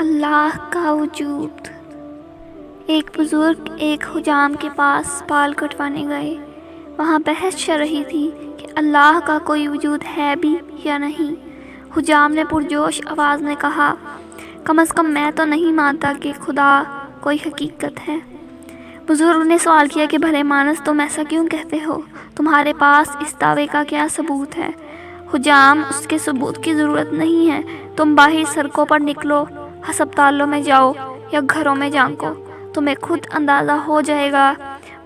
اللہ کا وجود۔ ایک بزرگ ایک حجام کے پاس بال کٹوانے گئے۔ وہاں بحث چل رہی تھی کہ اللہ کا کوئی وجود ہے بھی یا نہیں۔ حجام نے پرجوش آواز میں کہا، کم از کم میں تو نہیں مانتا کہ خدا کوئی حقیقت ہے۔ بزرگ نے سوال کیا کہ بھلے مانس تم ایسا کیوں کہتے ہو؟ تمہارے پاس اس دعوے کا کیا ثبوت ہے؟ حجام، اس کے ثبوت کی ضرورت نہیں ہے۔ تم باہر سڑکوں پر نکلو، ہسپتالوں میں جاؤ یا گھروں میں جھانکو، تمہیں خود اندازہ ہو جائے گا۔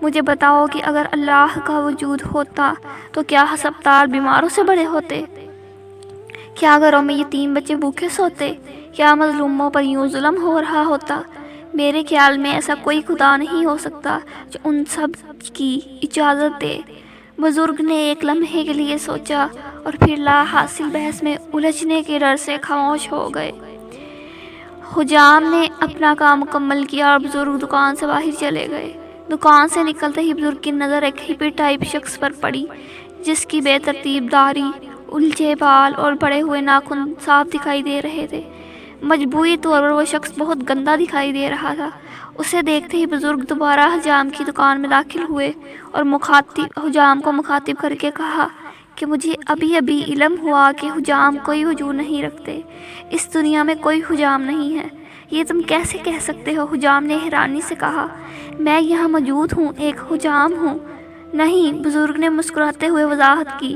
مجھے بتاؤ کہ اگر اللہ کا وجود ہوتا تو کیا ہسپتال بیماروں سے بھرے ہوتے؟ کیا گھروں میں یتیم بچے بھوکے سوتے؟ کیا مظلوموں پر یوں ظلم ہو رہا ہوتا؟ میرے خیال میں ایسا کوئی خدا نہیں ہو سکتا جو ان سب کی اجازت دے۔ بزرگ نے ایک لمحے کے لیے سوچا اور پھر لا حاصل بحث میں الجھنے کے ڈر سے خاموش ہو گئے۔ حجام نے اپنا کام مکمل کیا اور بزرگ دکان سے باہر چلے گئے۔ دکان سے نکلتے ہی بزرگ کی نظر ایک ہپی ٹائپ شخص پر پڑی جس کی بے ترتیب داڑھی، الجھے بال اور بڑے ہوئے ناخن صاف دکھائی دے رہے تھے۔ مجموعی طور پر وہ شخص بہت گندا دکھائی دے رہا تھا۔ اسے دیکھتے ہی بزرگ دوبارہ حجام کی دکان میں داخل ہوئے اور حجام کو مخاطب کر کے کہا کہ مجھے ابھی علم ہوا کہ حجام کوئی وجود نہیں رکھتے۔ اس دنیا میں کوئی حجام نہیں ہے۔ یہ تم کیسے کہہ سکتے ہو؟ حجام نے حیرانی سے کہا، میں یہاں موجود ہوں، ایک حجام ہوں۔ نہیں، بزرگ نے مسکراتے ہوئے وضاحت کی،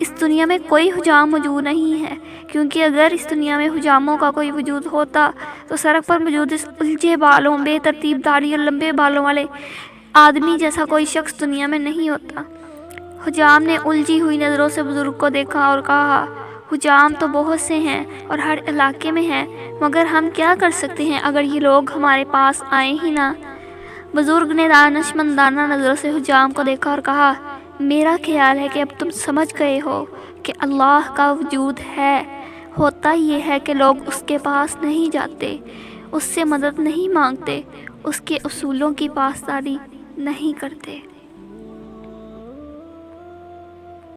اس دنیا میں کوئی حجام موجود نہیں ہے، کیونکہ اگر اس دنیا میں حجاموں کا کوئی وجود ہوتا تو سڑک پر موجود اس الجھے بالوں، بے ترتیب داڑھی اور لمبے بالوں والے آدمی جیسا کوئی شخص دنیا میں نہیں ہوتا۔ حجام نے الجھی ہوئی نظروں سے بزرگ کو دیکھا اور کہا، حجام تو بہت سے ہیں اور ہر علاقے میں ہیں، مگر ہم کیا کر سکتے ہیں اگر یہ لوگ ہمارے پاس آئیں ہی نہ؟ بزرگ نے دانشمندانہ نظروں سے حجام کو دیکھا اور کہا، میرا خیال ہے کہ اب تم سمجھ گئے ہو کہ اللہ کا وجود ہے۔ ہوتا یہ ہے کہ لوگ اس کے پاس نہیں جاتے، اس سے مدد نہیں مانگتے، اس کے اصولوں کی پاسداری نہیں کرتے۔